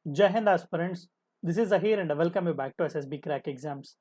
जय Hind aspirants, this is Zaheer and welcome you back to SSB crack exams.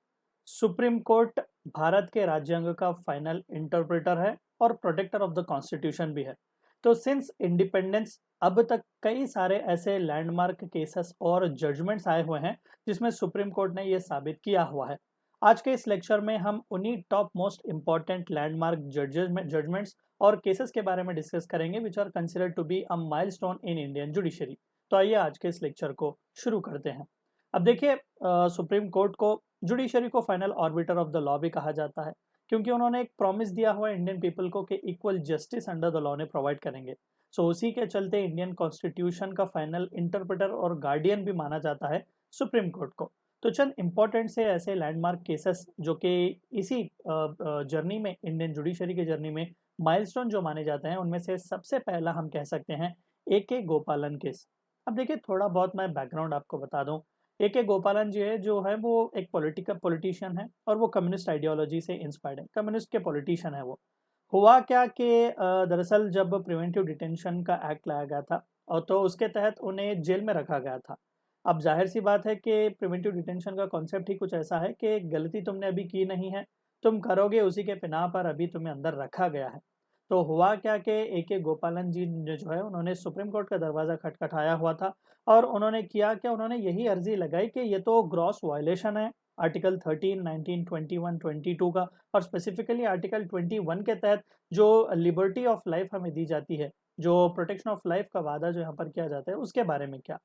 Supreme Court Bharat के राज्यांग का final interpreter है और प्रोटेक्टर ऑफ द कॉन्स्टिट्यूशन भी है। तो सिंस इंडिपेंडेंस अब तक कई सारे ऐसे लैंडमार्क केसेस और जजमेंट्स आए हुए हैं जिसमें सुप्रीम कोर्ट ने यह साबित किया हुआ है। आज के इस लेक्चर में हम उन्हीं top most important landmark judgements और केसेस के बारे में डिस्कस करेंगे which are considered to be a milestone in Indian judiciary. तो आइए आज के इस लेक्चर को शुरू करते हैं। अब देखिए, सुप्रीम कोर्ट को जुडिशरी को final orbiter of the law भी कहा जाता है क्योंकि उन्होंने एक प्रॉमिस दिया हुआ है इंडियन पीपल को कि equal justice under the law ने प्रोवाइड करेंगे। सो उसी के चलते इंडियन कॉन्स्टिट्यूशन का फाइनल इंटरप्रेटर और गार्डियन भी माना जाता है सुप्रीम कोर्ट को। तो चंद इंपॉर्टेंट से ऐसे लैंडमार्क केसेस जो कि इसी जर्नी में, इंडियन जुडिशरी के जर्नी में माइलस्टोन जो माने जाते हैं, उनमें से सबसे पहला हम कह सकते हैं ए गोपालन केस। अब देखिए, थोड़ा बहुत मैं बैकग्राउंड आपको बता दूं। ए गोपालन जी है जो है वो एक पॉलिटिशियन है और वो कम्युनिस्ट आइडियोलॉजी से इंस्पायर्ड है, कम्युनिस्ट के पॉलिटिशियन है वो। हुआ क्या कि दरअसल जब प्रिवेंटिव डिटेंशन का एक्ट लाया गया था और तो उसके तहत उन्हें जेल में रखा गया था। अब जाहिर सी बात है कि प्रिवेंटिव डिटेंशन का कॉन्सेप्ट ही कुछ ऐसा है कि गलती तुमने अभी की नहीं है, तुम करोगे उसी के बिना पर अभी तुम्हें अंदर रखा गया है। तो हुआ क्या कि ए गोपालन जी ने जो है उन्होंने सुप्रीम कोर्ट का दरवाज़ा खटखटाया हुआ था और उन्होंने किया क्या, उन्होंने यही अर्जी लगाई कि ये तो ग्रॉस वायलेशन है आर्टिकल 13, 19, 21, 22 का, और स्पेसिफिकली आर्टिकल 21 के तहत जो लिबर्टी ऑफ लाइफ हमें दी जाती है, जो प्रोटेक्शन ऑफ लाइफ का वादा जो यहाँ पर किया जाता है, उसके बारे में क्या।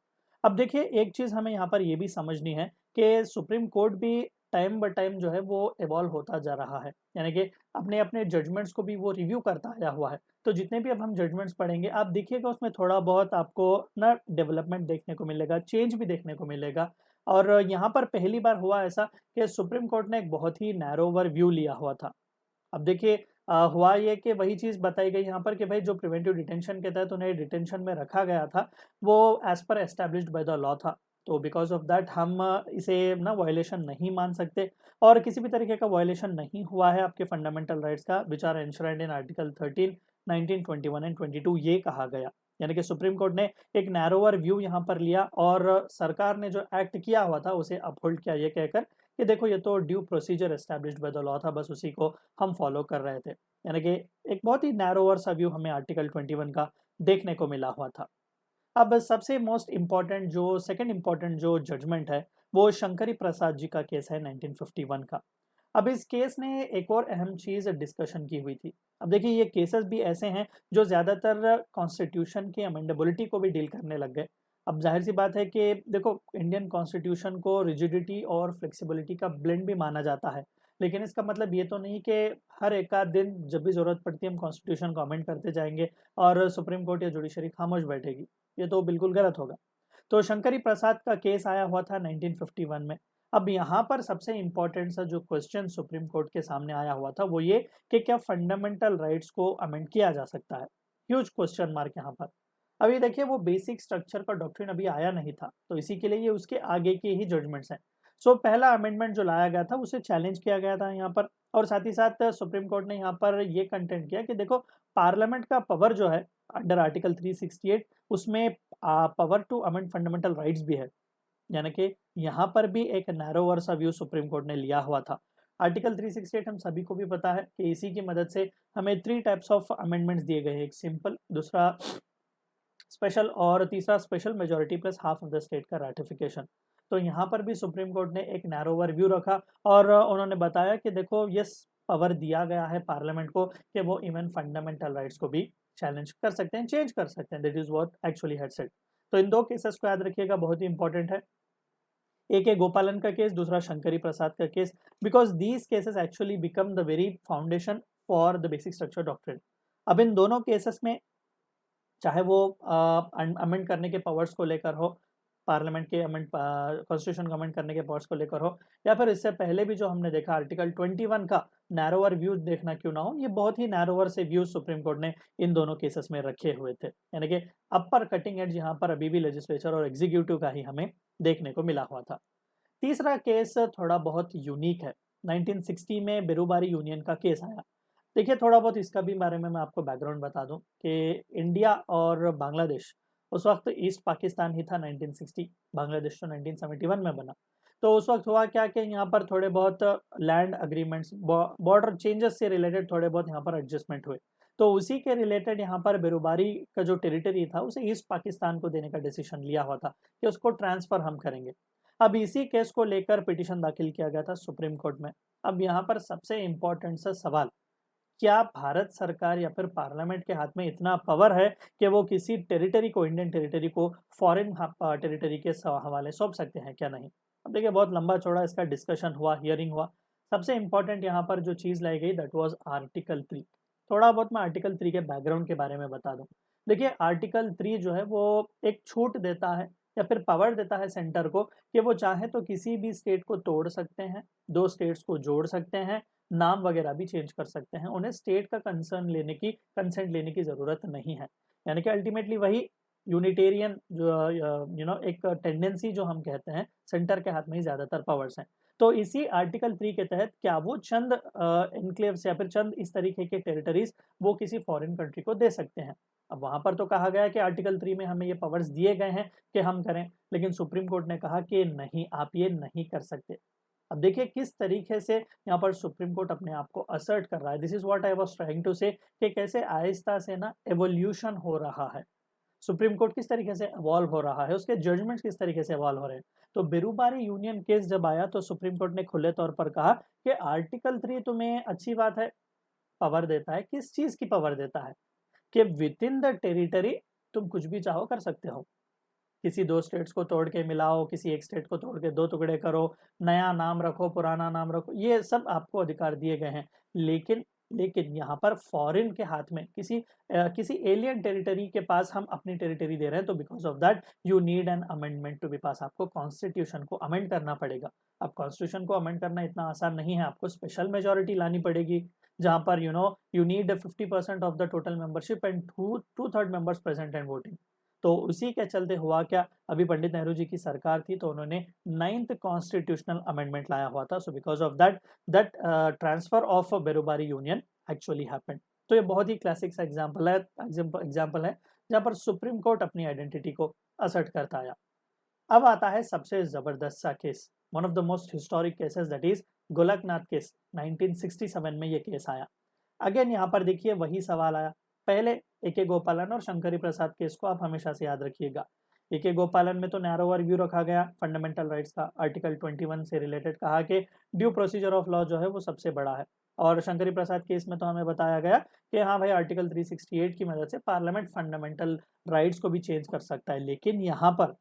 अब देखिए, एक चीज़ हमें यहाँ पर ये भी समझनी है कि सुप्रीम कोर्ट भी टाइम ब टाइम जो है वो इवॉल्व होता जा रहा है, यानी कि अपने अपने जजमेंट्स को भी वो रिव्यू करता आया हुआ है। तो जितने भी अब हम जजमेंट्स पढ़ेंगे आप देखिएगा उसमें थोड़ा बहुत आपको ना डेवलपमेंट देखने को मिलेगा, चेंज भी देखने को मिलेगा। और यहाँ पर पहली बार हुआ ऐसा कि सुप्रीम कोर्ट ने एक बहुत ही नैरोवर व्यू लिया हुआ था। अब देखिए, हुआ ये कि वही चीज़ बताई गई यहाँ पर कि भाई जो प्रिवेंटिव डिटेंशन के तहत उन्हें डिटेंशन में रखा गया था वो as per established by the law था। तो बिकॉज ऑफ दैट हम इसे ना वायलेशन नहीं मान सकते, और किसी भी तरीके का वायलेशन नहीं हुआ है आपके फंडामेंटल राइट्स का which are enshrined in article 13, 19, 21 and 22, ये कहा गया। यानी कि सुप्रीम कोर्ट ने एक नैरोवर व्यू यहाँ पर लिया और सरकार ने जो एक्ट किया हुआ था उसे अपहोल्ड किया, ये कहकर कि देखो ये तो due procedure established by the law था, बस उसी को हम फॉलो कर रहे थे। यानी कि एक बहुत ही नैरोवर सा व्यू हमें आर्टिकल 21 का देखने को मिला हुआ था। अब सबसे मोस्ट इम्पॉर्टेंट जो सेकंड इम्पॉर्टेंट जो जजमेंट है वो शंकरी प्रसाद जी का केस है 1951 का। अब इस केस ने एक और अहम चीज डिस्कशन की हुई थी। अब देखिए, ये केसेस भी ऐसे हैं जो ज्यादातर कॉन्स्टिट्यूशन की अमेंडेबिलिटी को भी डील करने लग गए। अब जाहिर सी बात है कि देखो, इंडियन कॉन्स्टिट्यूशन को रिजिडिटी और फ्लेक्सिबिलिटी का ब्लेंड भी माना जाता है, लेकिन इसका मतलब ये तो नहीं कि हर एक आध दिन जब भी जरूरत पड़ती है हम कॉन्स्टिट्यूशन को अमेंड करते जाएंगे और सुप्रीम कोर्ट या जुडिशरी खामोश बैठेगी। ये तो बिल्कुल गलत होगा। तो शंकरी प्रसाद का केस आया हुआ था 1951 में। अब यहाँ पर सबसे इंपॉर्टेंट सा जो क्वेश्चन सुप्रीम कोर्ट के सामने आया हुआ था वो ये कि क्या फंडामेंटल राइट्स को अमेंड किया जा सकता है। ह्यूज क्वेश्चन मार्क यहाँ पर। अभी देखिए, वो बेसिक स्ट्रक्चर का डॉक्ट्रिन अभी आया नहीं था, तो इसी के लिए ये उसके आगे के ही जजमेंट्स हैं। सो पहला अमेंडमेंट जो लाया गया था उसे चैलेंज किया गया था यहाँ पर, और साथ ही साथ सुप्रीम कोर्ट ने यहाँ पर ये कंटेंट किया कि देखो, पार्लियामेंट का पावर जो है अंडर आर्टिकल 368, उसमें power to amend fundamental rights भी है। यानी कि यहाँ पर भी एक नैरोवर सा व्यू सुप्रीम कोर्ट ने लिया हुआ था। आर्टिकल 368 हम सभी को भी पता है कि इसी की मदद से हमें 3 टाइप्स ऑफ अमेंडमेंट्स दिए गए हैं, एक सिंपल, दूसरा स्पेशल और तीसरा special majority plus half of the state का रैटिफिकेशन। तो यहाँ पर भी सुप्रीम कोर्ट ने एक नैरोवर व्यू रखा और उन्होंने बताया कि देखो, यस, पावर दिया गया है पार्लियामेंट को कि वो इवन फंडामेंटल राइट्स को भी चैलेंज कर सकते हैं, चेंज कर सकते हैं। That is what actually had said. तो इन दो केसेस को याद रखिएगा, बहुत ही इंपॉर्टेंट है। एक है गोपालन का केस, दूसरा शंकरी प्रसाद का case, because these cases actually become the very foundation for the basic structure doctrine. अब इन दोनों केसेस में चाहे वो अमेंड करने के पावर्स को लेकर हो, पार्लियामेंट के अमेंड कॉन्स्टिट्यूशन को अमेंड करने के पावर्स को लेकर हो, या फिर इससे पहले भी जो हमने देखा आर्टिकल 21 का नैरोवर व्यू देखना क्यों ना हो, ये बहुत ही नैरोवर से व्यूज सुप्रीम कोर्ट ने इन दोनों केसेस में रखे हुए थे। यानी कि अपर कटिंग एज यहाँ पर अभी भी लेजिस्लेचर और एग्जीक्यूटिव का ही हमें देखने को मिला हुआ था। तीसरा केस थोड़ा बहुत यूनिक है। 1960 में बेरुबारी यूनियन का केस आया। देखिए, थोड़ा बहुत इसका भी बारे में मैं आपको बैकग्राउंड बता दूं कि इंडिया और बांग्लादेश उस वक्त ईस्ट पाकिस्तान ही था 1960, बांग्लादेश तो 1971 में बना। तो उस वक्त हुआ क्या कि यहाँ पर थोड़े बहुत लैंड अग्रीमेंट्स, बॉर्डर चेंजेस से रिलेटेड थोड़े बहुत यहाँ पर एडजस्टमेंट हुए। तो उसी के रिलेटेड यहाँ पर बेरुबारी का जो टेरिटरी था उसे ईस्ट पाकिस्तान को देने का डिसीजन लिया हुआ था कि उसको ट्रांसफर हम करेंगे। अब इसी केस को लेकर पिटीशन दाखिल किया गया था सुप्रीम कोर्ट में। अब यहाँ पर सबसे इम्पोर्टेंट सा सवाल, क्या भारत सरकार या फिर पार्लियामेंट के हाथ में इतना पावर है कि वो किसी टेरिटरी को, इंडियन टेरिटरी को फॉरेन टेरिटरी के हवाले सौंप सकते हैं क्या? नहीं। अब देखिए बहुत लंबा चौड़ा इसका डिस्कशन हुआ, हियरिंग हुआ। सबसे इंपॉर्टेंट यहाँ पर जो चीज़ लाई गई दैट वाज आर्टिकल 3। थोड़ा बहुत मैं आर्टिकल 3 के बैकग्राउंड के बारे में बता दूं। देखिए आर्टिकल 3 जो है वो एक छूट देता है या फिर पावर देता है सेंटर को कि वो चाहे तो किसी भी स्टेट को तोड़ सकते हैं, दो स्टेट्स को जोड़ सकते हैं, नाम वगैरह भी चेंज कर सकते हैं। उन्हें स्टेट का कंसेंट लेने की ज़रूरत नहीं है। यानी कि अल्टीमेटली वही यूनिटेरियन जो एक टेंडेंसी जो हम कहते हैं, सेंटर के हाथ में ही ज़्यादातर पावर्स हैं। तो इसी आर्टिकल 3 के तहत क्या वो चंद एन्क्लेव्स या फिर चंद इस तरीके के टेरिटरीज वो किसी फॉरेन कंट्री को दे सकते हैं। अब वहाँ पर तो कहा गया है कि आर्टिकल 3 में हमें ये पावर्स दिए गए हैं कि हम करें, लेकिन सुप्रीम कोर्ट ने कहा कि नहीं, आप ये नहीं कर सकते। अब देखिए किस तरीके से यहाँ पर सुप्रीम कोर्ट अपने आप को असर्ट कर रहा है। This is what I was trying to say कि कैसे आहिस्ता से ना एवोल्यूशन हो रहा है। सुप्रीम कोर्ट किस तरीके से इवॉल्व हो रहा है, उसके जजमेंट्स किस तरीके से इवॉल्व हो रहे हैं। तो बेरुबारी यूनियन केस जब आया तो सुप्रीम कोर्ट ने खुले तौर पर कहा कि आर्टिकल 3 तुम्हें अच्छी बात है, पावर देता है। किस चीज की पावर देता है? कि विद इन द टेरिटरी तुम कुछ भी चाहो कर सकते हो। किसी दो स्टेट्स को तोड़ के मिलाओ, किसी एक स्टेट को तोड़ के दो टुकड़े करो, नया नाम रखो, पुराना नाम रखो, ये सब आपको अधिकार दिए गए हैं। लेकिन लेकिन यहाँ पर फॉरेन के हाथ में किसी एलियन टेरिटरी के पास हम अपनी टेरिटरी दे रहे हैं, तो because of that you need an amendment to be pass. आपको कॉन्स्टिट्यूशन को अमेंड करना पड़ेगा। अब कॉन्स्टिट्यूशन को अमेंड करना इतना आसान नहीं है, आपको स्पेशल मेजोरिटी लानी पड़ेगी, जहाँ पर you need 50% of the total membership and two third members present and voting. तो उसी के चलते हुआ क्या, अभी पंडित नेहरू जी की सरकार थी तो उन्होंने 9th कॉन्स्टिट्यूशनल अमेंडमेंट लाया हुआ था। सो because of that transfer of Berubari union actually happened. तो ये बहुत ही क्लासिक सा एग्जाम्पल है जहाँ पर सुप्रीम कोर्ट अपनी आइडेंटिटी को असर्ट करता आया। अब आता है सबसे जबरदस्त सा case, one of the most historic cases, that is Golaknath case. 1967 में ये केस आया। अगेन यहाँ पर देखिए वही सवाल आया। पहले ए.के. गोपालन और शंकरी प्रसाद केस को आप हमेशा से याद रखिएगा। ए.के. गोपालन में तो नैरोवर व्यू रखा गया फंडामेंटल राइट्स का, आर्टिकल 21 से रिलेटेड कहा कि ड्यू प्रोसीजर ऑफ लॉ जो है वो सबसे बड़ा है। और शंकरी प्रसाद केस में तो हमें बताया गया कि हाँ भाई आर्टिकल 368 की मदद से पार्लियामेंट फंडामेंटल राइट्स को भी चेंज कर सकता है। लेकिन यहाँ पर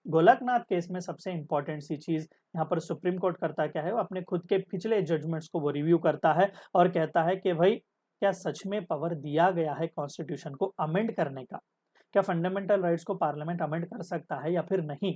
गोलकनाथ केस में सबसे इंपॉर्टेंट सी चीज यहाँ पर सुप्रीम कोर्ट करता क्या है, वो अपने खुद के पिछले जजमेंट्स को वो रिव्यू करता है और कहता है कि भाई क्या सच में पावर दिया गया है कॉन्स्टिट्यूशन को अमेंड करने का? क्या फंडामेंटल राइट्स को पार्लियामेंट अमेंड कर सकता है या फिर नहीं?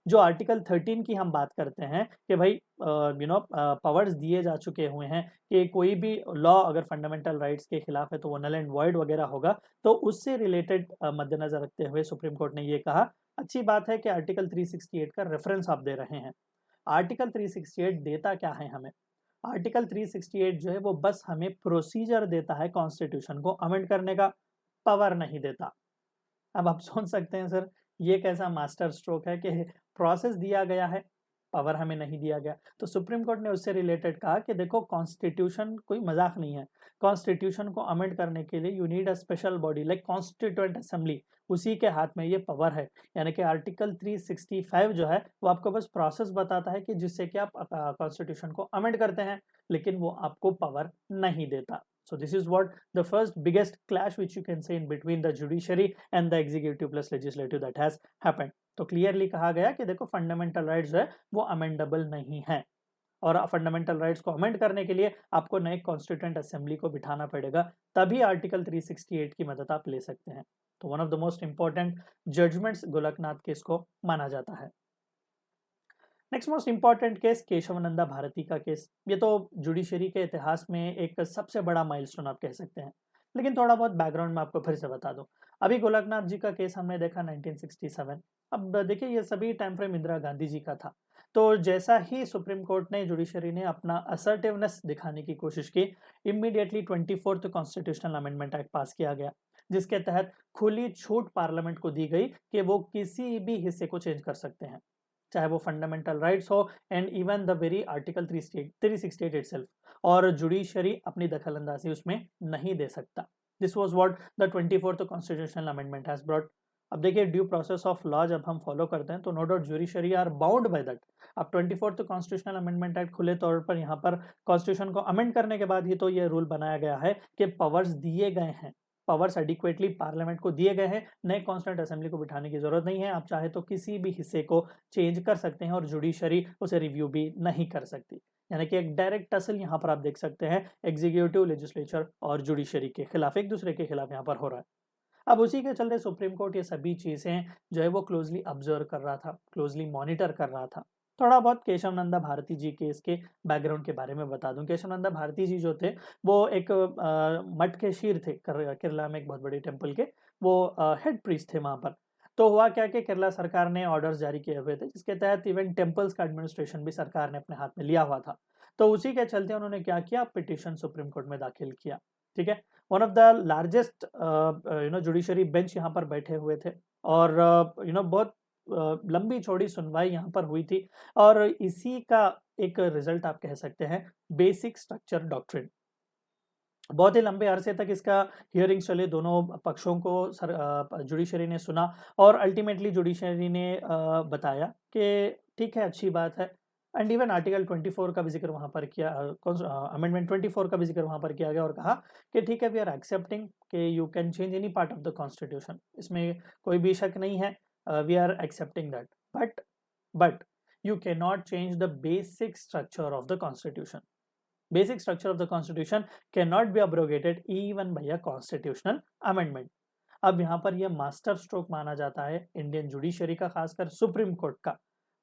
जो आर्टिकल 13 की हम बात करते हैं कि भाई पावर्स दिए जा चुके हुए हैं कि कोई भी लॉ अगर फंडामेंटल राइट्स के खिलाफ है तो वो नल एंड वॉइड वगैरह होगा। तो उससे रिलेटेड मद्देनजर रखते हुए सुप्रीम कोर्ट ने ये कहा, अच्छी बात है कि आर्टिकल 368 का रेफरेंस आप दे रहे हैं। आर्टिकल 368 देता क्या है हमें? आर्टिकल 368 जो है वो बस हमें प्रोसीजर देता है कॉन्स्टिट्यूशन को अमेंड करने का, पावर नहीं देता। अब आप सोच सकते हैं सर ये कैसा मास्टर स्ट्रोक है कि प्रोसेस दिया गया है, पावर हमें नहीं दिया गया। तो सुप्रीम कोर्ट ने उससे रिलेटेड कहा कि देखो कॉन्स्टिट्यूशन कोई मजाक नहीं है। कॉन्स्टिट्यूशन को अमेंड करने के लिए you need a special body like constituent assembly, उसी के हाथ में ये पावर है। यानी कि आर्टिकल 365 जो है वो आपको बस प्रोसेस बताता है कि जिससे कि आप कॉन्स्टिट्यूशन को अमेंड करते हैं, लेकिन वो आपको पावर नहीं देता। So this is what the first biggest clash which you can say in between the judiciary and the executive plus legislative that has happened. तो क्लियरली कहा गया कि देखो फंडामेंटल राइट्स जो है वो अमेंडेबल नहीं है, और फंडामेंटल राइट्स को अमेंड करने के लिए आपको नए कॉन्स्टिट्यूएंट असेंबली को बिठाना पड़ेगा, तभी आर्टिकल 368 की मदद आप ले सकते हैं। तो one of the most important judgements Golaknath case को माना जाता है। Next most important case Keshavananda Bharati का केस। ये तो जुडिशरी के इतिहास में एक सबसे बड़ा माइलस्टोन आप कह सकते हैं। लेकिन थोड़ा बहुत बैकग्राउंड में आपको फिर से बता दूं। अभी गोलकनाथ जी का केस हमने देखा 1967। अब देखिए ये सभी टाइम फ्रेम इंदिरा गांधी जी का था। तो जैसा ही सुप्रीम कोर्ट ने, जुडिशरी ने अपना असर्टिवनेस दिखाने की कोशिश की, immediately 24th constitutional amendment act पास किया गया, जिसके तहत खुली छूट पार्लियामेंट को दी गई कि वो किसी भी हिस्से को चेंज कर सकते हैं, चाहे वो फंडामेंटल राइट्स हो and even the very article 368 itself, और जुडिशरी अपनी दखलंदाजी उसमें नहीं दे सकता। This was what the 24th constitutional amendment has brought. अब देखिए ड्यू प्रोसेस ऑफ लॉ जब हम फॉलो करते हैं तो no doubt judiciary are bound by that. अब 24th कॉन्स्टिट्यूशनल अमेंडमेंट एक्ट खुले तौर पर यहाँ पर कॉन्स्टिट्यूशन को अमेंड करने के बाद ही तो ये रूल बनाया गया है कि पावर्स दिए गए हैं, पावर्स एडिक्वेटली पार्लियामेंट को दिए गए हैं, नए कॉन्स्टिट्यूंट असेंबली को बिठाने की जरूरत नहीं है। आप चाहे तो किसी भी हिस्से को चेंज कर सकते हैं और जुडिशरी उसे रिव्यू भी नहीं कर सकती। यानी कि एक डायरेक्ट टसल यहाँ पर आप देख सकते हैं एग्जीक्यूटिव, लेजिस्लेचर और जुडिशरी के खिलाफ, एक दूसरे के खिलाफ यहाँ पर हो रहा है। अब उसी के चलते सुप्रीम कोर्ट ये सभी चीजें जो है वो क्लोजली ऑब्जर्व कर रहा था, क्लोजली मॉनिटर कर रहा था। थोड़ा बहुत केशव नंदा भारती जी के इसके बैकग्राउंड के बारे में बता दूं। केशव नंदा भारती जी जो थे वो एक मठ के शीर थे, केरला में एक बहुत बड़े टेम्पल के वो हेड प्रीस्ट थे वहां पर। तो हुआ क्या कि केरला सरकार ने ऑर्डर्स जारी किए हुए थे जिसके तहत इवन टेम्पल्स का एडमिनिस्ट्रेशन भी सरकार ने अपने हाथ में लिया हुआ था। तो उसी के चलते उन्होंने क्या किया, पिटीशन सुप्रीम कोर्ट में दाखिल किया। ठीक है, one of the largest judiciary bench यहाँ पर बैठे हुए थे और बहुत लंबी चौड़ी सुनवाई यहाँ पर हुई थी और इसी का एक रिजल्ट आप कह सकते हैं बेसिक स्ट्रक्चर डॉक्ट्रिन। बहुत ही लंबे अरसे तक इसका हियरिंग्स चले, दोनों पक्षों को जुडिशरी ने सुना और अल्टीमेटली जुडिशरी ने बताया कि ठीक है, अच्छी बात है। एंड इवन आर्टिकल 24 का भी जिक्र वहां पर किया, अमेंडमेंट 24 का भी जिक्र वहां पर किया गया और कहा कि ठीक है, वी आर एक्सेप्टिंग कि you can change any part of the constitution, इसमें कोई भी शक नहीं है, we are accepting that, but you can not change the basic structure of the constitution. Basic structure of the constitution cannot be abrogated even by a constitutional amendment। अब यहाँ पर यह मास्टर स्ट्रोक माना जाता है इंडियन जुडिशरी का, खासकर supreme court का।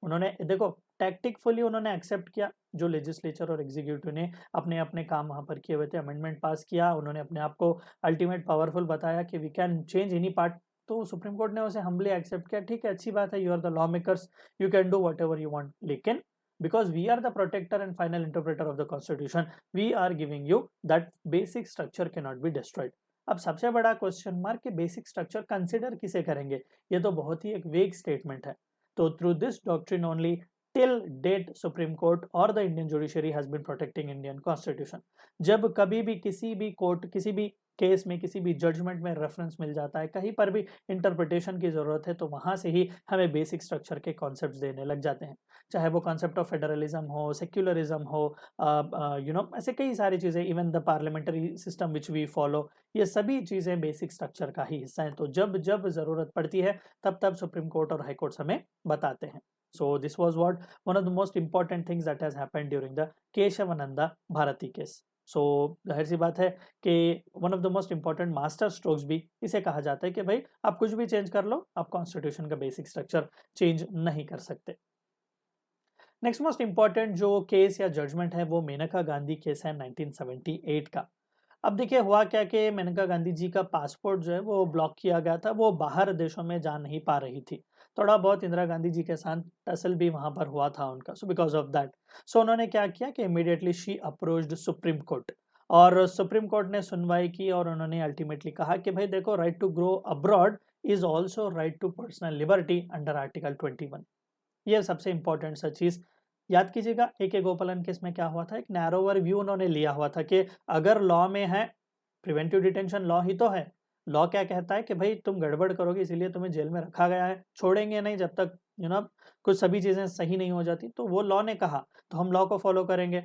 उन्होंने देखो टैक्टिकफुली उन्होंने एक्सेप्ट किया जो लेजिस्लेचर और एग्जीक्यूटिव ने अपने अपने काम वहां पर किए हुए थे, अमेंडमेंट पास किया, उन्होंने अपने आप को अल्टीमेट पावरफुल बताया कि we can change any part. तो सुप्रीम कोर्ट ने उसे हम्बली एक्सेप्ट किया, ठीक है, अच्छी बात है, you are the law makers, you can do whatever you want, लेकिन because we are the protector and final interpreter of the constitution, we are giving you that basic structure cannot be destroyed। अब सबसे बड़ा question mark कि basic structure consider किसे करेंगे, ये तो बहुत ही एक वेग स्टेटमेंट है। तो through this doctrine only till date supreme court और the Indian judiciary has been protecting Indian constitution. जब कभी भी किसी भी कोर्ट, किसी भी केस में, किसी भी जजमेंट में रेफरेंस मिल जाता है, कहीं पर भी इंटरप्रिटेशन की जरूरत है, तो वहां से ही हमें बेसिक स्ट्रक्चर के कॉन्सेप्ट्स देने लग जाते हैं, चाहे वो कॉन्सेप्ट ऑफ फेडरलिज्म हो, सेक्युलरिज्म हो, ऐसे कई सारी चीजें, even the parliamentary system which we follow, ये सभी चीजें बेसिक स्ट्रक्चर का ही हिस्सा है। तो जब जब जरूरत पड़ती है तब तब सुप्रीम कोर्ट और हाई कोर्ट हमें बताते हैं। So this was what one of the most important things that has happened during the Keshavananda Bharati case। So जाहिर सी बात है कि one of the most important master strokes भी इसे कहा जाता है कि भाई आप कुछ भी चेंज कर लो, आप कॉन्स्टिट्यूशन का बेसिक स्ट्रक्चर चेंज नहीं कर सकते। नेक्स्ट मोस्ट इंपॉर्टेंट जो केस या जजमेंट है वो मेनका गांधी केस है 1978 का। अब देखिए हुआ क्या कि मेनका गांधी जी का पासपोर्ट जो है वो ब्लॉक किया गया था, वो बाहर देशों में जा नहीं पा रही थी। थोड़ा बहुत इंदिरा गांधी जी के साथ टसल भी वहां पर हुआ था उनका, सो बिकॉज ऑफ दैट सो उन्होंने क्या किया कि immediately she approached supreme court, और सुप्रीम कोर्ट ने सुनवाई की और उन्होंने अल्टीमेटली कहा कि भाई देखो, right to grow abroad is also right to personal liberty under article 21। ये सबसे इंपॉर्टेंट सा चीज याद कीजिएगा। AK गोपालन केस में क्या हुआ था, एक नैरोवर व्यू उन्होंने लिया हुआ था कि अगर लॉ में है, प्रिवेंटिव डिटेंशन लॉ ही तो है, लॉ क्या कहता है कि भाई तुम गड़बड़ करोगे इसीलिए तुम्हें जेल में रखा गया है, छोड़ेंगे नहीं जब तक कुछ सभी चीजें सही नहीं हो जाती। तो वो लॉ ने कहा तो हम लॉ को फॉलो करेंगे,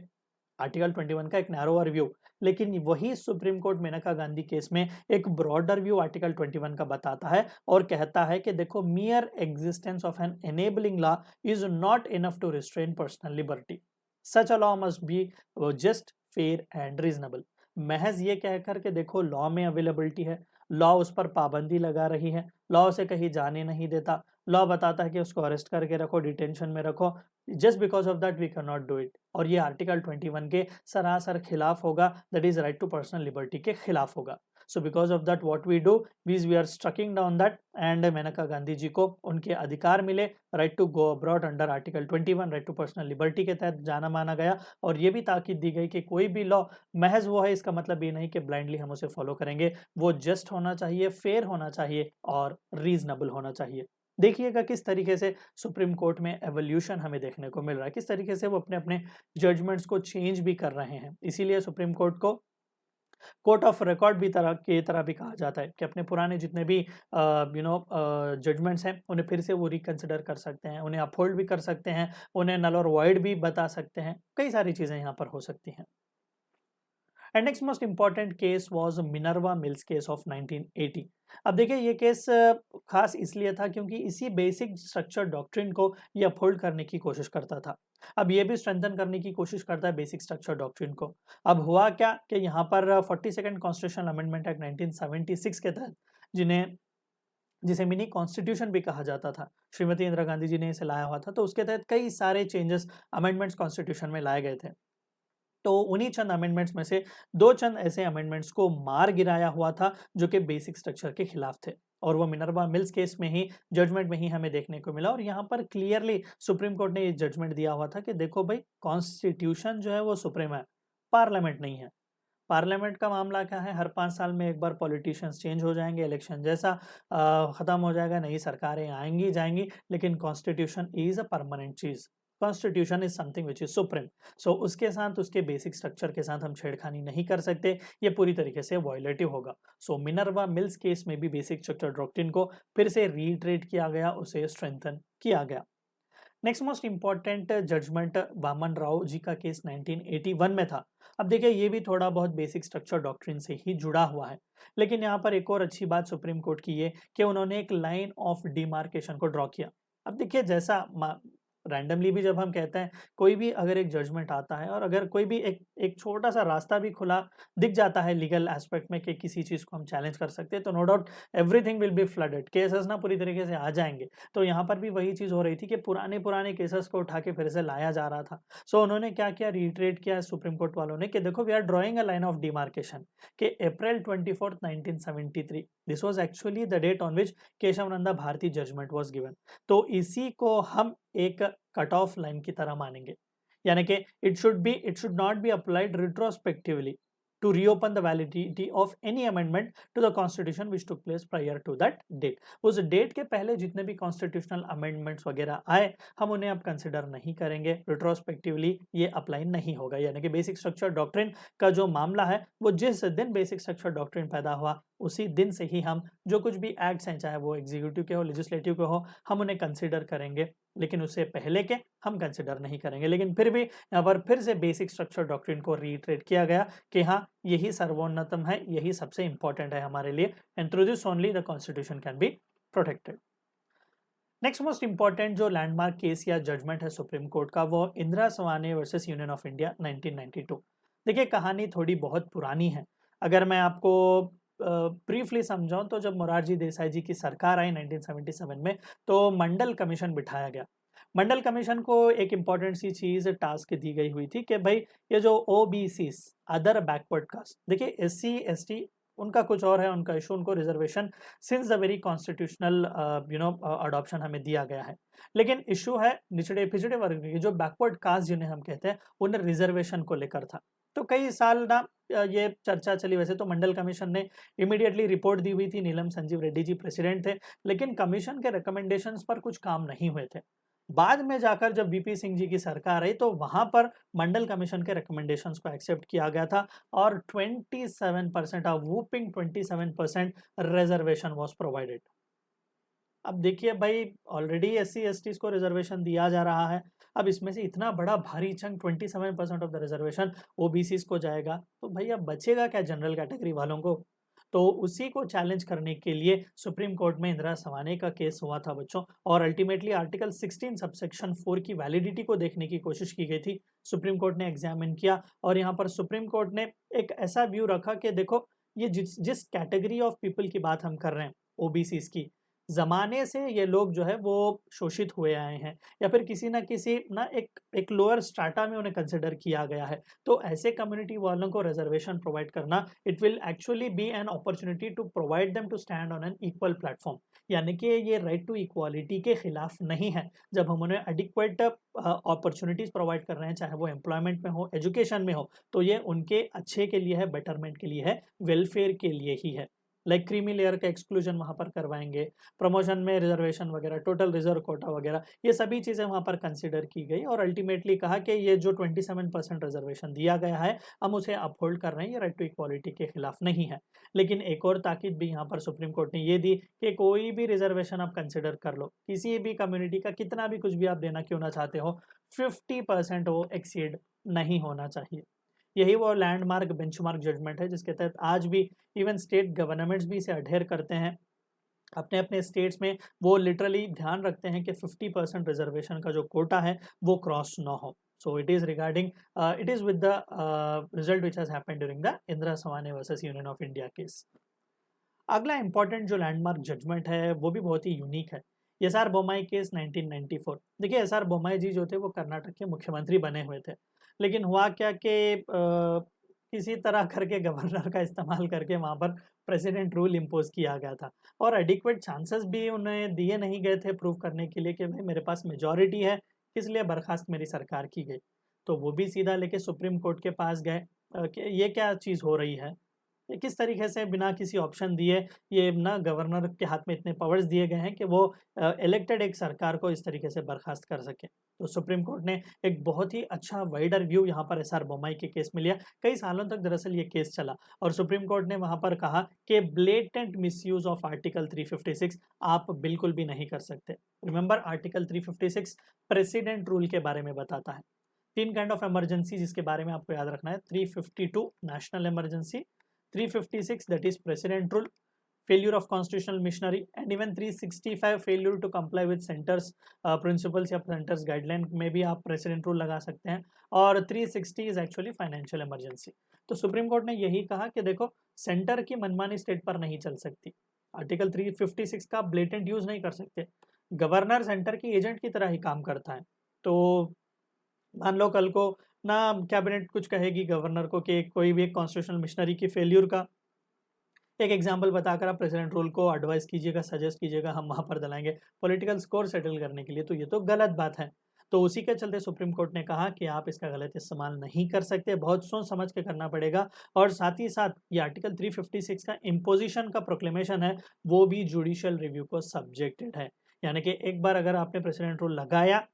आर्टिकल 21 का एक नैरोवर व्यू। लेकिन वही supreme court Maneka Gandhi case में एक ब्रॉडर व्यू आर्टिकल 21 का बताता है और कहता है कि देखो, mere existence of an enabling law is not enough to restrain personal liberty, such a law must be just, fair and reasonable. महज ये कहकर के देखो लॉ में अवेलेबिलिटी है, लॉ उस पर पाबंदी लगा रही है, लॉ उसे कहीं जाने नहीं देता, लॉ बताता है कि उसको अरेस्ट करके रखो, डिटेंशन में रखो, just because of that we can not do it. और ये आर्टिकल 21 के सरासर खिलाफ होगा, that is right to personal liberty के खिलाफ होगा। So because of that what we do we are striking down that and Maneka Gandhi ji को उनके अधिकार मिले, right to go abroad under article 21, right to personal liberty के तहत जाना माना गया। और ये भी ताकीद दी गई कि कोई भी लॉ महज वो है, इसका मतलब ये नहीं कि ब्लाइंडली हम उसे फॉलो करेंगे, वो जस्ट होना चाहिए, फेयर होना चाहिए और रीजनेबल होना चाहिए। देखिएगा किस तरीके से सुप्रीम कोर्ट में एवोल्यूशन हमें देखने को मिल रहा है, किस तरीके से वो अपने अपने जजमेंट्स को चेंज भी कर रहे हैं। इसीलिए सुप्रीम कोर्ट को कोर्ट ऑफ रिकॉर्ड भी तरह भी कहा जाता है कि अपने पुराने जितने भी जजमेंट्स हैं उन्हें फिर से वो रिकंसिडर कर सकते हैं, उन्हें अपहोल्ड भी कर सकते हैं, उन्हें नल और वॉइड भी बता सकते हैं, कई सारी चीज़ें यहाँ पर हो सकती हैं। And next most important case was Minerva mills case of 1980। अब देखिए ये केस खास इसलिए था क्योंकि इसी बेसिक स्ट्रक्चर डॉक्ट्रिन को ये अपहोल्ड करने की कोशिश करता था। अब ये भी स्ट्रेंथन करने की कोशिश करता है बेसिक स्ट्रक्चर डॉक्ट्रिन को। अब हुआ क्या कि यहाँ पर 42nd कॉन्स्टिट्यूशनल अमेंडमेंट एक्ट 1976 के तहत जिसे मिनी कॉन्स्टिट्यूशन भी कहा जाता था, श्रीमती इंदिरा गांधी जी ने इसे लाया हुआ था। तो उसके तहत कई सारे चेंजेस अमेंडमेंट्स कॉन्स्टिट्यूशन में लाए गए थे। तो उन्हीं चंद अमेंडमेंट्स में से दो चंद ऐसे अमेंडमेंट्स को मार गिराया हुआ था जो कि बेसिक स्ट्रक्चर के खिलाफ थे, और वो मिनर्वा मिल्स केस में ही जजमेंट में ही हमें देखने को मिला। और यहाँ पर क्लियरली सुप्रीम कोर्ट ने ये जजमेंट दिया हुआ था कि देखो भाई, कॉन्स्टिट्यूशन जो है वो सुप्रीम है, पार्लियामेंट नहीं है। पार्लियामेंट का मामला क्या है, हर 5 साल में एक बार पॉलिटिशियंस चेंज हो जाएंगे, इलेक्शन जैसा खत्म हो जाएगा, नई सरकारें आएंगी जाएंगी, लेकिन कॉन्स्टिट्यूशन इज अ परमानेंट चीज। Constitution is something which is supreme. So उसके साथ, उसके बेसिक स्ट्रक्चर के साथ हम छेड़खानी नहीं कर सकते, ये पूरी तरीके से वॉयलेटिव होगा। सो मिनर्वा मिल्स केस में भी बेसिक स्ट्रक्चर डॉक्ट्रिन को फिर से रीट्रेट किया गया, उसे स्ट्रेंथन किया गया। Next most important judgement Waman Rao ji का केस 1981 में था। अब देखिए ये भी थोड़ा बहुत बेसिक स्ट्रक्चर डॉक्ट्रिन से ही जुड़ा हुआ है, लेकिन यहाँ पर एक और अच्छी बात सुप्रीम कोर्ट की ये कि उन्होंने एक लाइन ऑफ डिमार्केशन को ड्रॉ किया। अब देखिए जैसा रैंडमली भी जब हम कहते हैं कोई भी अगर एक जजमेंट आता है और अगर कोई भी एक छोटा सा रास्ता भी खुला दिख जाता है लीगल एस्पेक्ट में कि किसी चीज को हम चैलेंज कर सकते हैं, तो no doubt everything will be flooded, cases ना पूरी तरीके से आ जाएंगे। तो यहाँ पर भी वही चीज हो रही थी कि पुराने पुराने केसेस को उठा के फिर से लाया जा रहा था। सो उन्होंने क्या किया, रिट्रेट किया सुप्रीम कोर्ट वालों ने कि देखो we are drawing a line of demarcation के April 24, 1973 this was actually the date on which Keshavananda Bharati judgement was given. तो इसी को हम एक कट ऑफ लाइन की तरह मानेंगे, यानी कि it should not be applied retrospectively to reopen the validity of any amendment to the constitution which took place prior to that date। उस डेट के पहले जितने भी कॉन्स्टिट्यूशनल अमेंडमेंट्स वगैरह आए हम उन्हें अब कंसिडर नहीं करेंगे, रिट्रोस्पेक्टिवली ये अप्लाई नहीं होगा। यानी कि बेसिक स्ट्रक्चर डॉक्ट्रिन का जो मामला है वो जिस दिन बेसिक स्ट्रक्चर डॉक्ट्रिन पैदा हुआ उसी दिन से ही हम जो कुछ भी एक्ट्स हैं, चाहे वो एग्जीक्यूटिव के हो, लेजिस्लेटिव के हो, हम उन्हें कंसिडर करेंगे, लेकिन उससे पहले के हम कंसिडर नहीं करेंगे। लेकिन फिर भी यहाँ पर फिर से बेसिक स्ट्रक्चर डॉक्ट्रिन को रीट्रेट किया गया कि हाँ यही सर्वोन्नतम है, यही सबसे इंपॉर्टेंट है हमारे लिए, and through this only the constitution can be protected. Next most important जो लैंडमार्क केस या जजमेंट है सुप्रीम कोर्ट का, वो Indira Sawhney versus union of India 1992। देखिए कहानी थोड़ी बहुत पुरानी है। अगर मैं आपको ब्रीफली समझाऊं तो जब मोरारजी देसाई जी की सरकार आई 1977 में, तो मंडल कमीशन बिठाया गया। मंडल कमीशन को एक इंपॉर्टेंट सी चीज टास्क दी गई हुई थी कि भाई ये जो ओबीसीज, अदर बैकवर्ड कास्ट, देखिए एससी एसटी उनका कुछ और है, उनका इशू, उनको reservation since the very constitutional adoption हमें दिया गया है, लेकिन इशू है निचले पिछड़े वर्ग के जो बैकवर्ड कास्ट जिन्हें हम कहते हैं, उन्हें रिजर्वेशन को लेकर था। तो कई साल ना ये चर्चा चली। वैसे तो मंडल कमीशन ने इमीडिएटली रिपोर्ट दी हुई थी, नीलम संजीव रेड्डी जी प्रेसिडेंट थे, लेकिन कमीशन के रिकमेंडेशंस पर कुछ काम नहीं हुए थे। बाद में जाकर जब वीपी सिंह जी की सरकार आई तो वहां पर मंडल कमीशन के रिकमेंडेशंस को एक्सेप्ट किया गया था और 27%, वूपिंग 27% रिजर्वेशन वाज प्रोवाइडेड। अब देखिए भाई, ऑलरेडी एससी एसटीज को रिजर्वेशन दिया जा रहा है, अब इसमें से इतना बड़ा भारी chunk 27% of the reservation OBCs को जाएगा, तो भैया बचेगा क्या जनरल कैटेगरी वालों को? तो उसी को चैलेंज करने के लिए सुप्रीम कोर्ट में इंदिरा सवाने का केस हुआ था बच्चों, और अल्टीमेटली आर्टिकल 16 सबसेक्शन 4 की वैलिडिटी को देखने की कोशिश की गई थी। सुप्रीम कोर्ट ने एग्जामिन किया और यहाँ पर सुप्रीम कोर्ट ने एक ऐसा व्यू रखा कि देखो ये जिस कैटेगरी ऑफ पीपल की बात हम कर रहे हैं ओबीसीज की, ज़माने से ये लोग जो है वो शोषित हुए आए हैं या फिर किसी न किसी ना एक लोअर स्ट्राटा में उन्हें कंसिडर किया गया है। तो ऐसे कम्युनिटी वालों को रिज़र्वेशन प्रोवाइड करना it will actually be an opportunity to provide them to stand on an equal platform. यानी कि ये राइट टू इक्वालिटी के खिलाफ नहीं है। जब हम उन्हें एडिक्वेट अपॉर्च्युनिटीज़ प्रोवाइड कर रहे हैं, चाहे वो एम्प्लॉयमेंट में हो, एजुकेशन में हो, तो ये उनके अच्छे के लिए है, बेटरमेंट के लिए है, वेलफेयर के लिए ही है। लाइक क्रीमी लेयर का एक्सक्लूजन वहाँ पर करवाएँगे, प्रमोशन में रिजर्वेशन वगैरह, टोटल रिजर्व कोटा वगैरह, ये सभी चीज़ें वहाँ पर कंसिडर की गई और अल्टीमेटली कहा कि ये जो 27% रिजर्वेशन दिया गया है, हम उसे अपहोल्ड कर रहे हैं, ये राइट टू इक्वालिटी के खिलाफ नहीं है। लेकिन एक और ताकीद भी यहाँ पर सुप्रीम कोर्ट ने ये दी कि कोई भी रिजर्वेशन आप कंसिडर कर लो, किसी भी कम्युनिटी का कितना भी कुछ भी आप देना क्यों ना चाहते हो, 50% वो एक्सीड नहीं होना चाहिए। यही वो लैंडमार्क बेंचमार्क जजमेंट है जिसके तहत आज भी इवन स्टेट गवर्नमेंट्स भी इसे अडेयर करते हैं। अपने अपने स्टेट्स में वो लिटरली ध्यान रखते हैं कि 50% रिजर्वेशन का जो कोटा है वो क्रॉस ना हो। So it is regarding it is with the result which has happened during the Indira Sawhney versus union of India case. अगला इंपॉर्टेंट जो लैंडमार्क जजमेंट है वो भी बहुत ही यूनिक है। SR Bommai case 1994। देखिए एसआर बोम्मई जी जो थे वो कर्नाटक के मुख्यमंत्री बने हुए थे। लेकिन हुआ क्या कि किसी तरह करके गवर्नर का इस्तेमाल करके वहाँ पर प्रेसिडेंट रूल इम्पोज़ किया गया था और एडिक्वेट चांसेस भी उन्हें दिए नहीं गए थे प्रूव करने के लिए कि भाई मेरे पास मेजॉरिटी है, इसलिए बर्खास्त मेरी सरकार की गई। तो वो भी सीधा लेके सुप्रीम कोर्ट के पास गए कि ये क्या चीज़ हो रही है? ये किस तरीके से बिना किसी ऑप्शन दिए ये ना गवर्नर के हाथ में इतने पावर्स दिए गए हैं कि वो इलेक्टेड एक सरकार को इस तरीके से बर्खास्त कर सके। तो सुप्रीम कोर्ट ने एक बहुत ही अच्छा वाइडर व्यू यहाँ पर एसआर बोम्मई के केस में लिया। कई सालों तक दरअसल ये केस चला और सुप्रीम कोर्ट ने वहाँ पर कहा कि ब्लेटेंट मिसयूज ऑफ आर्टिकल 356 आप बिल्कुल भी नहीं कर सकते। रिमेंबर आर्टिकल 356 प्रेसिडेंट रूल के बारे में बताता है। 3 काइंड ऑफ इमरजेंसी जिसके बारे में आपको याद रखना है। 352 national emergency, 356 that is president rule, failure of constitutional machinery, and even 365 failure to comply with centers principles या centers guideline में भी आप president rule लगा सकते हैं और 360 is actually financial emergency। तो सुप्रीम कोर्ट ने यही कहा कि देखो सेंटर की मनमानी स्टेट पर नहीं चल सकती। आर्टिकल 356 का ब्लेटेंट यूज नहीं कर सकते। गवर्नर सेंटर की एजेंट की तरह ही काम करता है। तो मान लो कल को ना कैबिनेट कुछ कहेगी गवर्नर को कि कोई भी एक कॉन्स्टिट्यूशनल मिशनरी की फेल्यूर का एक एग्जाम्पल बताकर आप प्रेसिडेंट रूल को एडवाइस कीजिएगा, सजेस्ट कीजिएगा, हम वहाँ पर दलाएंगे पॉलिटिकल स्कोर सेटल करने के लिए, तो ये तो गलत बात है। तो उसी के चलते सुप्रीम कोर्ट ने कहा कि आप इसका गलत इस्तेमाल नहीं कर सकते, बहुत सोच समझ के करना पड़ेगा और साथ ही साथ ये आर्टिकल 356 का इम्पोजिशन का प्रोक्लेमेशन है वो भी जुडिशियल रिव्यू को सब्जेक्टेड है। यानी कि एक बार अगर आपने प्रेसिडेंट रूल लगाया,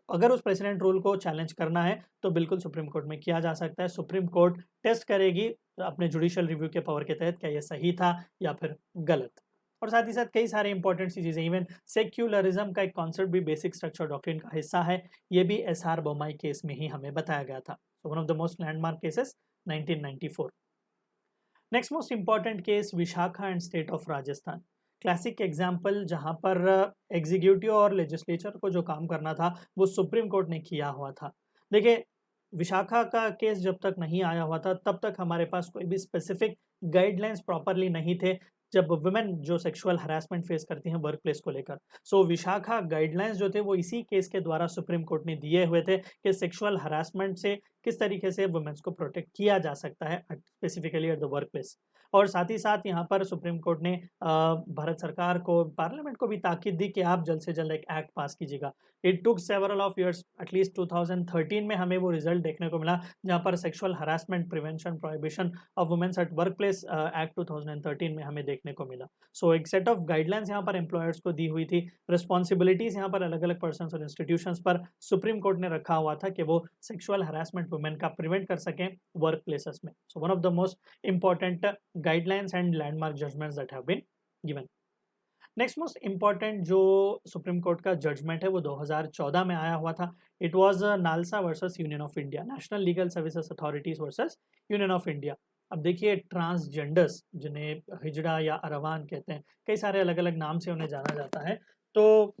अगर उस प्रेसिडेंट रूल को चैलेंज करना है तो बिल्कुल सुप्रीम कोर्ट में किया जा सकता है। सुप्रीम कोर्ट टेस्ट करेगी अपने जुडिशियल रिव्यू के पावर के तहत क्या ये सही था या फिर गलत। और साथ ही साथ कई सारे इंपॉर्टेंट सी चीज़ें, इवन सेक्युलरिज्म का एक कॉन्सेप्ट भी बेसिक स्ट्रक्चर डॉक्ट्रिन का हिस्सा है। ये भी एसआर बोम्मई केस में ही हमें बताया गया था। One of the most landmark cases 1994। Next most important case Vishakha and state of Rajasthan. Classic example जहाँ पर एग्जीक्यूटिव और लेजिस्लेचर को जो काम करना था वो सुप्रीम कोर्ट ने किया हुआ था। देखिए विशाखा का केस जब तक नहीं आया हुआ था तब तक हमारे पास कोई भी स्पेसिफिक गाइडलाइंस प्रॉपरली नहीं थे जब वुमेन जो सेक्सुअल हरासमेंट फेस करती हैं वर्क प्लेस को लेकर। सो विशाखा गाइडलाइंस जो थे वो इसी केस के द्वारा सुप्रीम कोर्ट ने दिए हुए थे कि सेक्सुअल हरासमेंट से किस तरीके से वुमेन्स को प्रोटेक्ट किया जा सकता है specifically at the work place. और साथ ही साथ यहाँ पर सुप्रीम कोर्ट ने भारत सरकार को, पार्लियामेंट को भी ताकीद दी कि आप जल्द से जल्द एक एक्ट पास कीजिएगा। It took several of years, at least 2013 में हमें वो रिजल्ट देखने को मिला जहाँ पर sexual harassment prevention prohibition of women's at work place act 2013 में हमें देखने को मिला। सो एक सेट ऑफ गाइडलाइंस यहाँ पर एम्प्लॉयर्स को दी हुई थी, रिस्पॉन्सिबिलिटीज यहाँ पर अलग अलग पर्सन और इंस्टीट्यूशंस पर सुप्रीम कोर्ट ने रखा हुआ था कि वो सेक्सुअल हरासमेंट वुमेन का प्रिवेंट कर सकें वर्क प्लेसेस में। So one of the most important guidelines and landmark judgments that have been given। Next most important जो सुप्रीम कोर्ट का जजमेंट है वो 2014 में आया हुआ था। It was NALSA versus union of India, national legal services authorities versus union of India. अब देखिए ट्रांसजेंडर्स जिन्हें हिजड़ा या अरवान कहते हैं, कई सारे अलग अलग नाम से उन्हें जाना जाता है, तो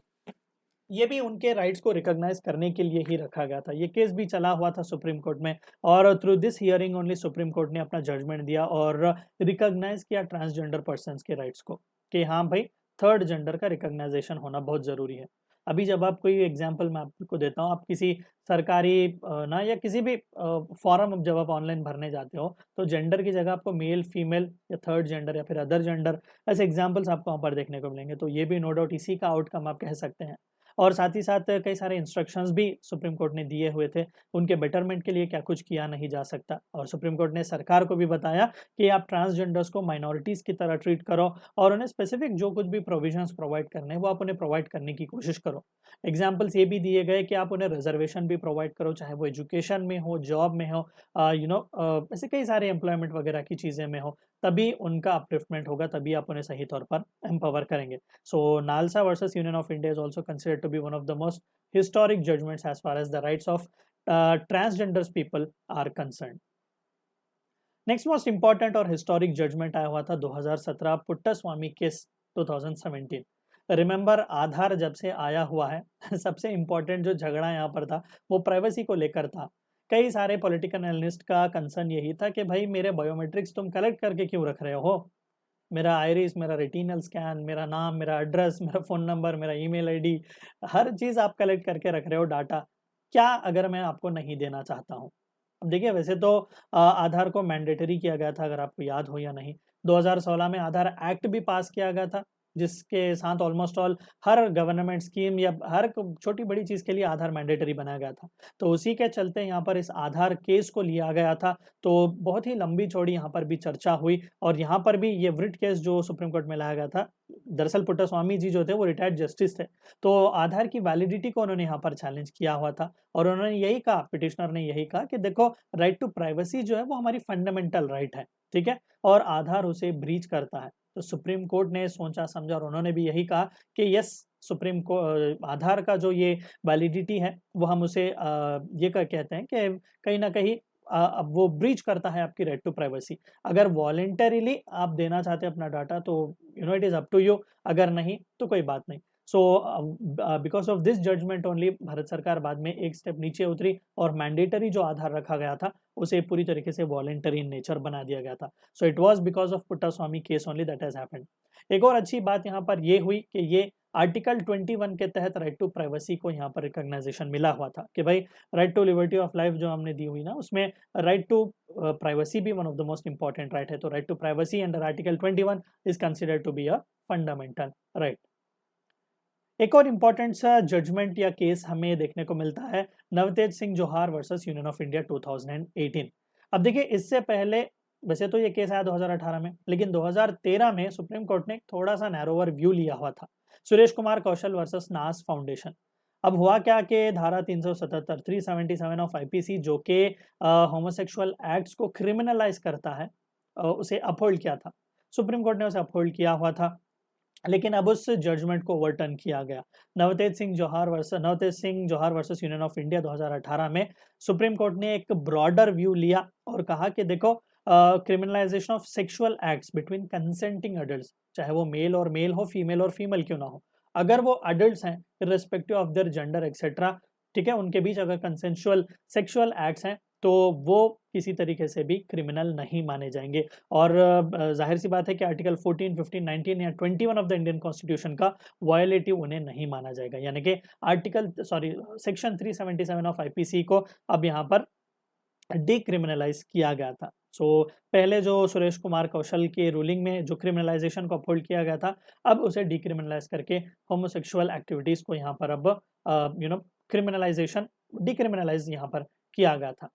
ये भी उनके राइट्स को रिकॉग्नाइज करने के लिए ही रखा गया था। ये केस भी चला हुआ था सुप्रीम कोर्ट में और through this hearing only supreme Court ने अपना जजमेंट दिया और रिकॉग्नाइज किया ट्रांसजेंडर पर्सन्स के राइट्स को कि हाँ भाई थर्ड जेंडर का रिकॉग्नाइजेशन होना बहुत ज़रूरी है। अभी जब आप कोई एग्जांपल मैं आपको देता हूँ, आप किसी सरकारी ना या किसी भी फॉर्म जब आप ऑनलाइन भरने जाते हो, तो जेंडर की जगह आपको मेल, फीमेल या थर्ड जेंडर या फिर अदर जेंडर ऐसे एग्जांपल्स आपको वहाँ पर देखने को मिलेंगे। तो ये भी नो डाउट इसी का आउटकम आप कह सकते हैं। और साथ ही साथ कई सारे इंस्ट्रक्शंस भी सुप्रीम कोर्ट ने दिए हुए थे, उनके बेटरमेंट के लिए क्या कुछ किया नहीं जा सकता। और सुप्रीम कोर्ट ने सरकार को भी बताया कि आप ट्रांसजेंडर्स को माइनॉरिटीज़ की तरह ट्रीट करो और उन्हें स्पेसिफिक जो कुछ भी प्रोविजंस प्रोवाइड करने हैं वो आप उन्हें प्रोवाइड करने की कोशिश करो। एग्जाम्पल्स ये भी दिए गए कि आप उन्हें रिजर्वेशन भी प्रोवाइड करो, चाहे वो एजुकेशन में हो, जॉब में हो, ऐसे कई सारे एम्प्लॉयमेंट वगैरह की चीज़ें में हो, तभी उनका अपलिफ्टमेंट होगा, तभी आप उन्हें सही तौर पर एम्पावर करेंगे। So Nalsa versus Union of India is also considered to be one of the most historic judgments as far as the rights of transgenders people are concerned. Next most important और historic judgement आया हुआ था 2017 Puttaswamy case 2017। Remember आधार जब से आया हुआ है सबसे इंपॉर्टेंट जो झगड़ा यहाँ पर था वो प्राइवेसी को लेकर था। कई सारे पॉलिटिकल एनालिस्ट का कंसर्न यही था कि भाई मेरे बायोमेट्रिक्स तुम कलेक्ट करके क्यों रख रहे हो, मेरा आइरिस, मेरा रेटिनल स्कैन, मेरा नाम, मेरा एड्रेस, मेरा फ़ोन नंबर, मेरा ईमेल आईडी, हर चीज़ आप कलेक्ट करके रख रहे हो डाटा, क्या अगर मैं आपको नहीं देना चाहता हूँ? अब देखिए वैसे तो आधार को मैंडेटरी किया गया था, अगर आपको याद हो या नहीं। 2016 में आधार एक्ट भी पास किया गया था, जिसके साथ ऑलमोस्ट ऑल हर गवर्नमेंट स्कीम या हर छोटी-बड़ी चीज़ के लिए आधार मैंडेटरी बनाया गया था। तो उसी के चलते यहाँ पर इस आधार केस को लिया गया था, तो बहुत ही लंबी-चौड़ी यहाँ पर भी चर्चा हुई और यहाँ पर भी ये व्रिट केस जो सुप्रीम कोर्ट में लाया गया था, दरअसल पुट्टास्वामी जी जो थे वो रिटायर्ड जस्टिस थे, तो आधार की वैलिडिटी को उन्होंने यहाँ पर चैलेंज किया हुआ था और उन्होंने यही कहा, पिटिशनर ने यही कहा कि देखो राइट टू प्राइवेसी जो है वो हमारी फंडामेंटल राइट है, ठीक है? और आधार उसे ब्रीच करता है। तो सुप्रीम कोर्ट ने सोचा समझा और उन्होंने भी यही कहा कि यस सुप्रीम को आधार का जो ये वैलिडिटी है वो हम उसे ये कहते हैं कि कहीं न कहीं अब वो ब्रीच करता है आपकी राइट टू प्राइवेसी। अगर वॉलंटरीली आप देना चाहते हैं अपना डाटा तो it is up to you, अगर नहीं तो कोई बात नहीं। So because of this judgement only Bharat सरकार बाद में एक स्टेप नीचे उतरी और मैंडेटरी जो आधार रखा गया था उसे पूरी तरीके से वॉलंटरी इन नेचर बना दिया गया था। So it was because of Puttaswamy case only that has happened. एक और अच्छी बात यहाँ पर ये हुई कि ये आर्टिकल 21 के तहत राइट टू प्राइवेसी को यहाँ पर रिकॉग्नाइजेशन मिला हुआ था कि भाई right to liberty of life जो हमने दी हुई ना, उसमें राइट टू प्राइवेसी भी one of the most important right है। तो right to privacy under article 21 is considered to be a fundamental right. एक और इम्पोर्टेंट सा जजमेंट या केस हमें देखने को मिलता है नवतेज सिंह जोहार वर्सेस यूनियन ऑफ इंडिया 2018। अब देखिए इससे पहले वैसे तो ये केस आया 2018 में, लेकिन 2013 में सुप्रीम कोर्ट ने एक थोड़ा सा नैरोवर व्यू लिया हुआ था, सुरेश कुमार कौशल वर्सेस नास फाउंडेशन। अब हुआ क्या कि धारा 377 377 ऑफ आईपीसी जो कि होमोसेक्सुअल एक्ट्स को क्रिमिनलाइज करता है, उसे अपहोल्ड किया था। सुप्रीम कोर्ट ने उसे अपहोल्ड किया हुआ था, लेकिन अब उस जजमेंट को ओवरटर्न किया गया। नवतेज सिंह जोहार वर्सेस यूनियन ऑफ इंडिया 2018 में सुप्रीम कोर्ट ने एक ब्रॉडर व्यू लिया और कहा कि देखो criminalisation of sexual acts between consenting adults, चाहे वो मेल और मेल हो, फीमेल और फीमेल क्यों ना हो, अगर वो एडल्ट्स हैं irrespective of their gender etcetera, ठीक है, उनके बीच अगर कंसेंशुअल सेक्सुअल एक्ट्स हैं तो वो किसी तरीके से भी क्रिमिनल नहीं माने जाएंगे। और जाहिर सी बात है कि आर्टिकल 14, 15, 19 या 21 ऑफ द इंडियन कॉन्स्टिट्यूशन का वायलेटिव उन्हें नहीं माना जाएगा, यानी कि सेक्शन 377 ऑफ आईपीसी को अब यहाँ पर डिक्रिमिनलाइज किया गया था। पहले जो सुरेश कुमार कौशल के रूलिंग में जो क्रिमिनलाइजेशन को अपहोल्ड किया गया था, अब उसे डिक्रिमिनलाइज करके होमोसेक्सुअल एक्टिविटीज को यहाँ पर अब डिक्रिमिनलाइज यहाँ पर किया गया था।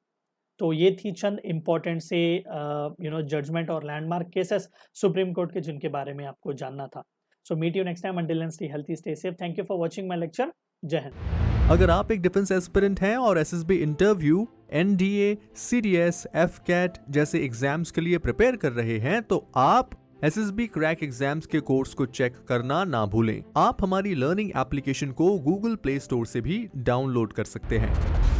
तो ये थी चंद इंपॉर्टेंट से जजमेंट और लैंडमार्क केसेस सुप्रीम कोर्ट के जिनके बारे में आपको जानना था। So meet you next time, until then stay healthy, stay safe. Thank you for watching my lecture. जय हिंद। अगर आप एक डिफेंस एस्पिरेंट हैं और SSB interview, NDA, CDS, AFCAT जैसे एग्जाम्स के लिए प्रिपेयर कर रहे हैं तो आप एसएसबी क्रैक एग्जाम्स के कोर्स को चेक करना ना भूलें। आप हमारी लर्निंग एप्लीकेशन को गूगल प्ले स्टोर से भी डाउनलोड कर सकते हैं।